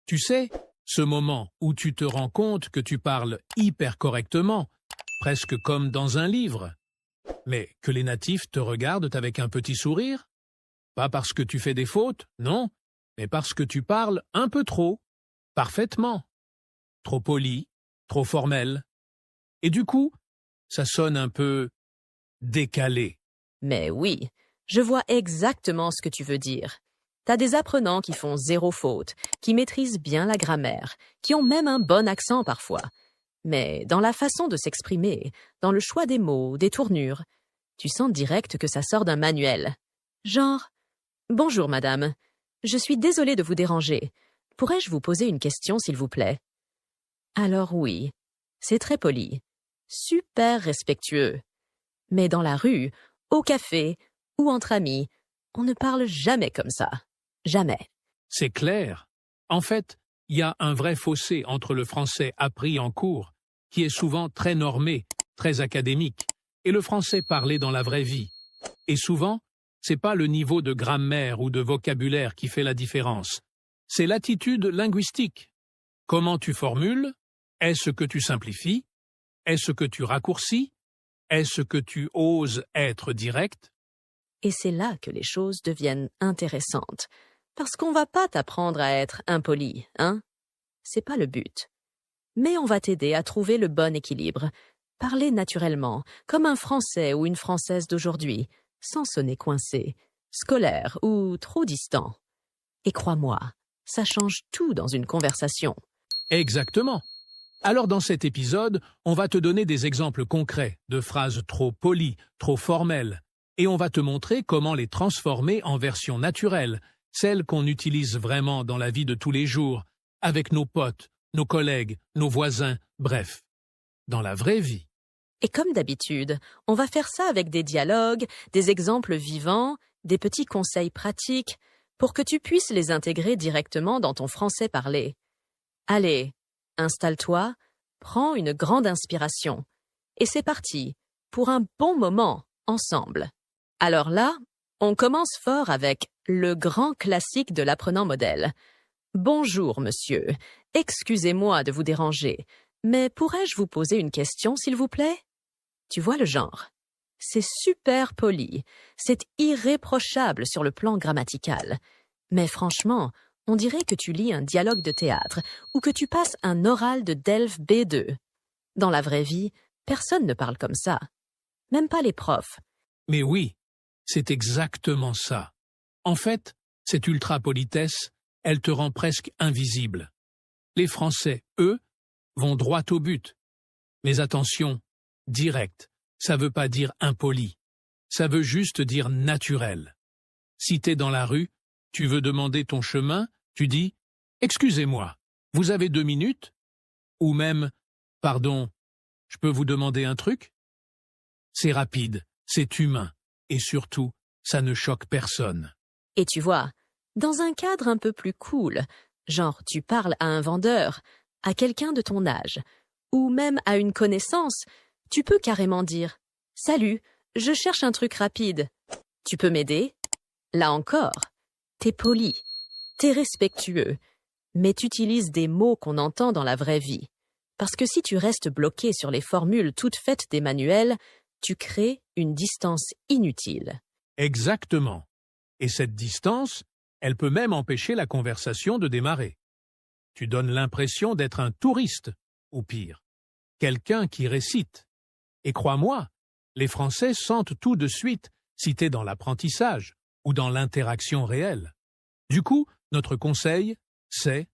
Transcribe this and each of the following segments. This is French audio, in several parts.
Tu sais, ce moment où tu te rends compte que tu parles hyper correctement, presque comme dans un livre, mais que les natifs te regardent avec un petit sourire? Pas parce que tu fais des fautes, non, mais parce que tu parles un peu trop, parfaitement, trop poli, trop formel. Et du coup, ça sonne un peu décalé. Mais oui, je vois exactement ce que tu veux dire. T'as des apprenants qui font zéro faute, qui maîtrisent bien la grammaire, qui ont même un bon accent parfois. Mais dans la façon de s'exprimer, dans le choix des mots, des tournures, tu sens direct que ça sort d'un manuel. Genre, « Bonjour madame, je suis désolée de vous déranger. Pourrais-je vous poser une question s'il vous plaît ?» Alors oui, c'est très poli, super respectueux. Mais dans la rue, au café ou entre amis, on ne parle jamais comme ça. Jamais. C'est clair. En fait, il y a un vrai fossé entre le français appris en cours, qui est souvent très normé, très académique, et le français parlé dans la vraie vie. Et souvent, c'est pas le niveau de grammaire ou de vocabulaire qui fait la différence. C'est l'attitude linguistique. Comment tu formules? Est-ce que tu simplifies? Est-ce que tu raccourcis? Est-ce que tu oses être direct? Et c'est là que les choses deviennent intéressantes. Parce qu'on va pas t'apprendre à être impoli, hein? C'est pas le but. Mais on va t'aider à trouver le bon équilibre. Parler naturellement, comme un Français ou une Française d'aujourd'hui, sans sonner coincé, scolaire ou trop distant. Et crois-moi, ça change tout dans une conversation. Exactement. Alors dans cet épisode, on va te donner des exemples concrets de phrases trop polies, trop formelles, et on va te montrer comment les transformer en versions naturelles, celles qu'on utilise vraiment dans la vie de tous les jours, avec nos potes, nos collègues, nos voisins, bref, dans la vraie vie. Et comme d'habitude, on va faire ça avec des dialogues, des exemples vivants, des petits conseils pratiques, pour que tu puisses les intégrer directement dans ton français parlé. Allez, installe-toi, prends une grande inspiration. Et c'est parti, pour un bon moment, ensemble. Alors là, on commence fort avec le grand classique de l'apprenant modèle. Bonjour, monsieur. Excusez-moi de vous déranger, mais pourrais-je vous poser une question, s'il vous plaît? Tu vois le genre. C'est super poli, c'est irréprochable sur le plan grammatical. Mais franchement, on dirait que tu lis un dialogue de théâtre ou que tu passes un oral de DELF B2. Dans la vraie vie, personne ne parle comme ça. Même pas les profs. Mais oui, c'est exactement ça. En fait, cette ultra-politesse, elle te rend presque invisible. Les Français, eux, vont droit au but. Mais attention, direct, ça veut pas dire impoli. Ça veut juste dire naturel. Si t'es dans la rue, tu veux demander ton chemin, tu dis « Excusez-moi, vous avez 2 minutes ?» Ou même « Pardon, je peux vous demander un truc ?» C'est rapide, c'est humain, et surtout, ça ne choque personne. Et tu vois, dans un cadre un peu plus cool, genre tu parles à un vendeur, à quelqu'un de ton âge, ou même à une connaissance, tu peux carrément dire « Salut, je cherche un truc rapide. Tu peux m'aider ?» Là encore, t'es poli, t'es respectueux, mais tu utilises des mots qu'on entend dans la vraie vie. Parce que si tu restes bloqué sur les formules toutes faites des manuels, tu crées une distance inutile. Exactement. Et cette distance, elle peut même empêcher la conversation de démarrer. Tu donnes l'impression d'être un touriste, ou pire, quelqu'un qui récite. Et crois-moi, les Français sentent tout de suite si t'es dans l'apprentissage ou dans l'interaction réelle. Du coup, notre conseil, c'est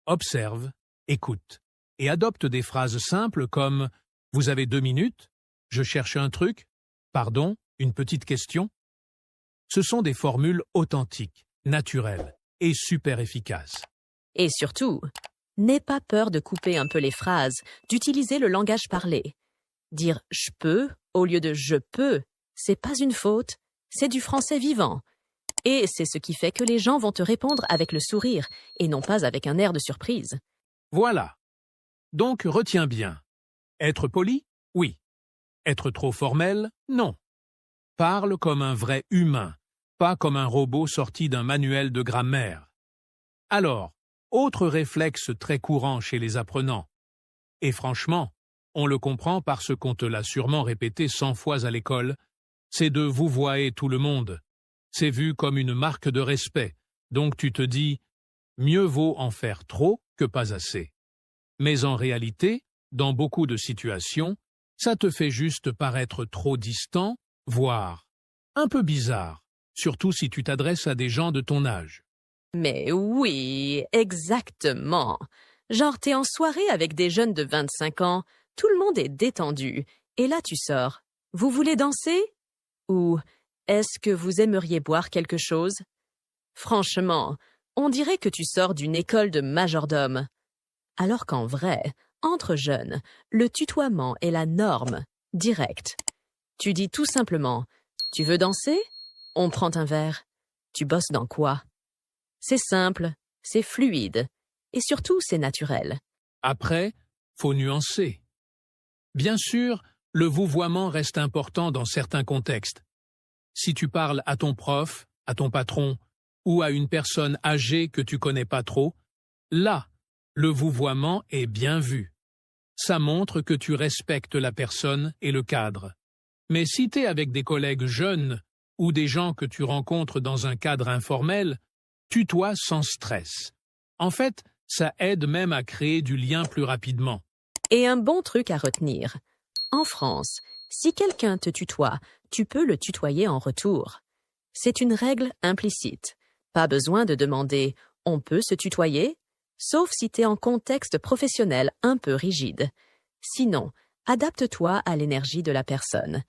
observe, écoute, et adopte des phrases simples comme « Vous avez 2 minutes ?»« Je cherche un truc ?»« Pardon, une petite question ?» Ce sont des formules authentiques, naturelles et super efficaces. Et surtout, n'aie pas peur de couper un peu les phrases, d'utiliser le langage parlé. Dire « je peux » au lieu de « je peux », c'est pas une faute, c'est du français vivant. Et c'est ce qui fait que les gens vont te répondre avec le sourire et non pas avec un air de surprise. Voilà. Donc retiens bien. Être poli? Oui. Être trop formel? Non. Parle comme un vrai humain, pas comme un robot sorti d'un manuel de grammaire. Alors, Autre réflexe très courant chez les apprenants. Et franchement, on le comprend parce qu'on te l'a sûrement répété 100 fois à l'école, c'est de vouvoyer tout le monde. C'est vu comme une marque de respect, donc tu te dis « mieux vaut en faire trop que pas assez ». Mais en réalité, dans beaucoup de situations, ça te fait juste paraître trop distant, voire un peu bizarre, surtout si tu t'adresses à des gens de ton âge. Mais oui, exactement. Genre, t'es en soirée avec des jeunes de 25 ans, tout le monde est détendu, et là tu sors. Vous voulez danser? Ou est-ce que vous aimeriez boire quelque chose? Franchement, on dirait que tu sors d'une école de majordome. Alors qu'en vrai, entre jeunes, le tutoiement est la norme, direct. Tu dis tout simplement « Tu veux danser? On prend un verre. Tu bosses dans quoi? » C'est simple, c'est fluide, et surtout c'est naturel. Après, faut nuancer. Bien sûr, le vouvoiement reste important dans certains contextes. Si tu parles à ton prof, à ton patron, ou à une personne âgée que tu connais pas trop, là, le vouvoiement est bien vu. Ça montre que tu respectes la personne et le cadre. Mais si t'es avec des collègues jeunes ou des gens que tu rencontres dans un cadre informel, tutoie sans stress. En fait, ça aide même à créer du lien plus rapidement. Et un bon truc à retenir. En France, si quelqu'un te tutoie, tu peux le tutoyer en retour. C'est une règle implicite. Pas besoin de demander « on peut se tutoyer ?» sauf si t'es en contexte professionnel un peu rigide. Sinon, adapte-toi à l'énergie de la personne.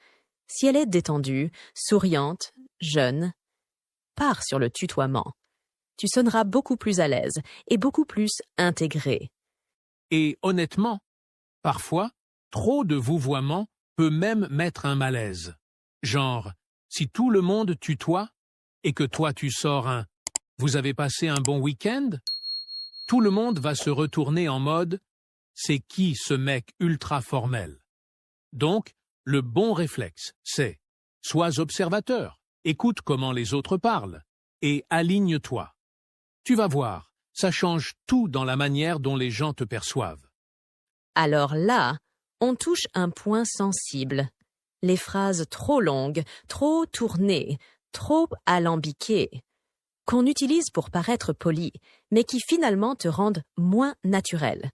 Si elle est détendue, souriante, jeune, pars sur le tutoiement. Tu sonneras beaucoup plus à l'aise et beaucoup plus intégré. Et honnêtement, parfois, trop de vouvoiement peut même mettre un malaise. Genre, si tout le monde tutoie et que toi tu sors un « Vous avez passé un bon week-end ?» tout le monde va se retourner en mode « C'est qui ce mec ultra formel ?» Donc, le bon réflexe, c'est « Sois observateur, écoute comment les autres parlent et aligne-toi. » Tu vas voir, ça change tout dans la manière dont les gens te perçoivent. Alors là, on touche un point sensible. Les phrases trop longues, trop tournées, trop alambiquées, qu'on utilise pour paraître poli, mais qui finalement te rendent moins naturel.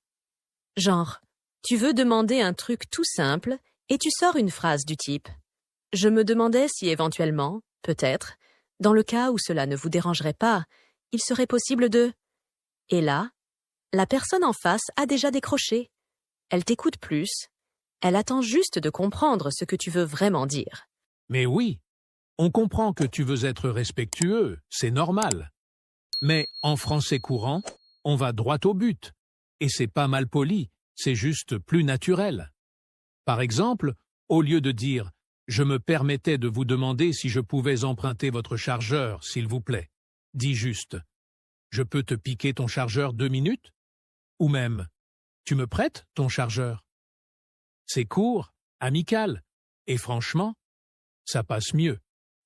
Genre, tu veux demander un truc tout simple et tu sors une phrase du type « Je me demandais si éventuellement, peut-être, dans le cas où cela ne vous dérangerait pas, il serait possible de… » Et là, la personne en face a déjà décroché. Elle t'écoute plus. Elle attend juste de comprendre ce que tu veux vraiment dire. Mais oui, on comprend que tu veux être respectueux, c'est normal. Mais en français courant, on va droit au but. Et c'est pas mal poli, c'est juste plus naturel. Par exemple, au lieu de dire « Je me permettais de vous demander si je pouvais emprunter votre chargeur, s'il vous plaît », dis juste « Je peux te piquer ton chargeur 2 minutes ?» Ou même « Tu me prêtes ton chargeur ?» C'est court, amical, et franchement, ça passe mieux.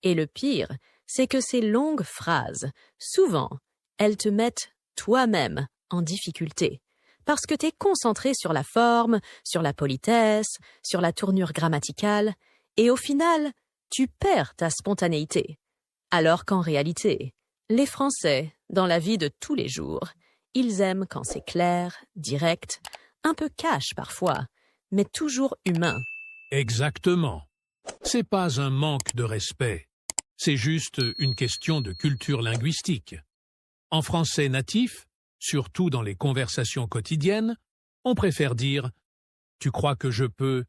Et le pire, c'est que ces longues phrases, souvent, elles te mettent toi-même en difficulté. Parce que t'es concentré sur la forme, sur la politesse, sur la tournure grammaticale, et au final, tu perds ta spontanéité. Alors qu'en réalité, les Français, dans la vie de tous les jours, ils aiment quand c'est clair, direct, un peu cash parfois, mais toujours humain. Exactement. C'est pas un manque de respect. C'est juste une question de culture linguistique. En français natif, surtout dans les conversations quotidiennes, on préfère dire « Tu crois que je peux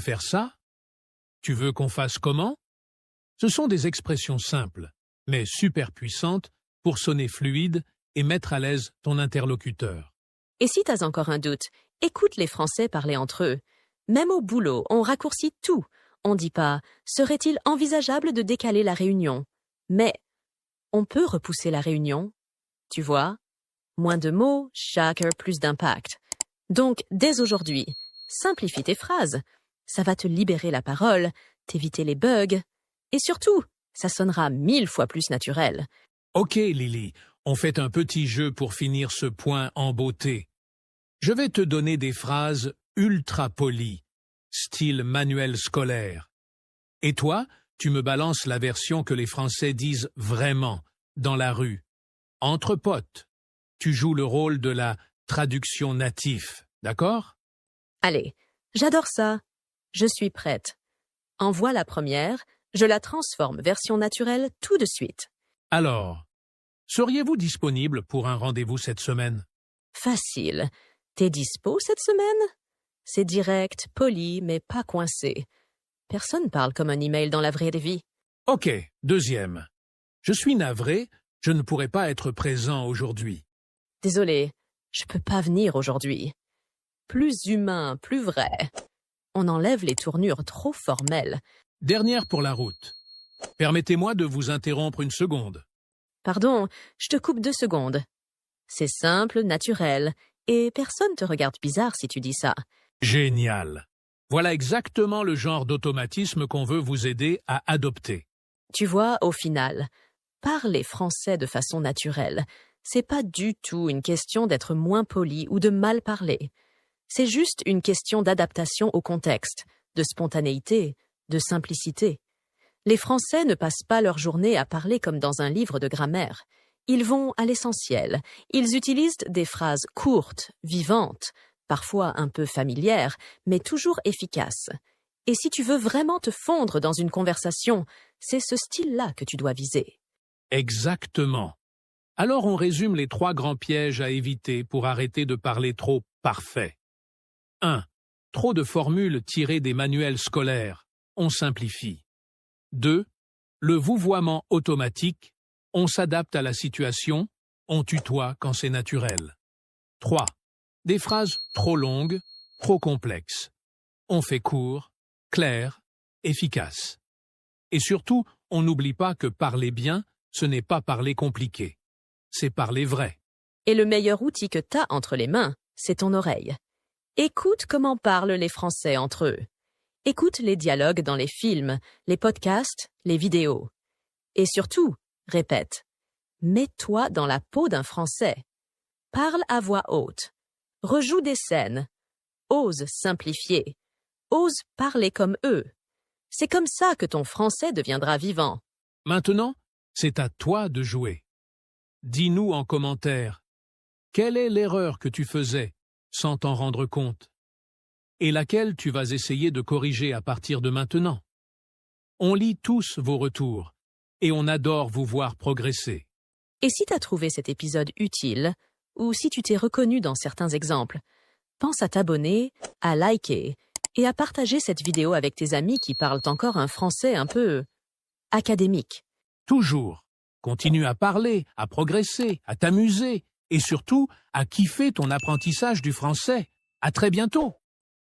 faire ça? Tu veux qu'on fasse comment ?» Ce sont des expressions simples, mais super puissantes pour sonner fluide et mettre à l'aise ton interlocuteur. Et si t'as encore un doute, écoute les Français parler entre eux. Même au boulot, on raccourcit tout. On dit pas « Serait-il envisageable de décaler la réunion ?» Mais on peut repousser la réunion. Tu vois? Moins de mots, chaque heure plus d'impact. Donc, dès aujourd'hui, simplifie tes phrases. Ça va te libérer la parole, t'éviter les bugs. Et surtout, ça sonnera 1000 fois plus naturel. Ok Lily, On fait un petit jeu pour finir ce point en beauté. Je vais te donner des phrases ultra polies, style manuel scolaire. Et toi, tu me balances la version que les Français disent vraiment, dans la rue. Entre potes, tu joues le rôle de la traduction natif, d'accord? Allez, j'adore ça. Je suis prête. Envoie la première, je la transforme version naturelle tout de suite. Alors, seriez-vous disponible pour un rendez-vous cette semaine? Facile. T'es dispo cette semaine? C'est direct, poli, mais pas coincé. Personne parle comme un email dans la vraie vie. Ok, deuxième. Je suis navré, je ne pourrai pas être présent aujourd'hui. Désolé, je peux pas venir aujourd'hui. Plus humain, plus vrai. On enlève les tournures trop formelles. Dernière pour la route. Permettez-moi de vous interrompre une seconde. Pardon, je te coupe 2 secondes. C'est simple, naturel, et personne te regarde bizarre si tu dis ça. Génial. Voilà exactement le genre d'automatisme qu'on veut vous aider à adopter. Tu vois, au final, parler français de façon naturelle, c'est pas du tout une question d'être moins poli ou de mal parler. C'est juste une question d'adaptation au contexte, de spontanéité, de simplicité. Les Français ne passent pas leur journée à parler comme dans un livre de grammaire. Ils vont à l'essentiel. Ils utilisent des phrases courtes, vivantes, parfois un peu familières, mais toujours efficaces. Et si tu veux vraiment te fondre dans une conversation, c'est ce style-là que tu dois viser. Exactement. Alors on résume les 3 grands pièges à éviter pour arrêter de parler trop parfait. 1. Trop de formules tirées des manuels scolaires. On simplifie. 2. Le vouvoiement automatique. On s'adapte à la situation. On tutoie quand c'est naturel. 3. Des phrases trop longues, trop complexes. On fait court, clair, efficace. Et surtout, on n'oublie pas que parler bien, ce n'est pas parler compliqué. C'est parler vrai. Et le meilleur outil que t'as entre les mains, c'est ton oreille. Écoute comment parlent les Français entre eux. Écoute les dialogues dans les films, les podcasts, les vidéos. Et surtout, répète, mets-toi dans la peau d'un Français. Parle à voix haute. Rejoue des scènes. Ose simplifier. Ose parler comme eux. C'est comme ça que ton français deviendra vivant. Maintenant, c'est à toi de jouer. Dis-nous en commentaire, quelle est l'erreur que tu faisais sans t'en rendre compte? Et laquelle tu vas essayer de corriger à partir de maintenant? On lit tous vos retours, et on adore vous voir progresser. Et si t'as trouvé cet épisode utile, ou si tu t'es reconnu dans certains exemples, pense à t'abonner, à liker, et à partager cette vidéo avec tes amis qui parlent encore un français un peu académique. Toujours, continue à parler, à progresser, à t'amuser, et surtout à kiffer ton apprentissage du français. À très bientôt!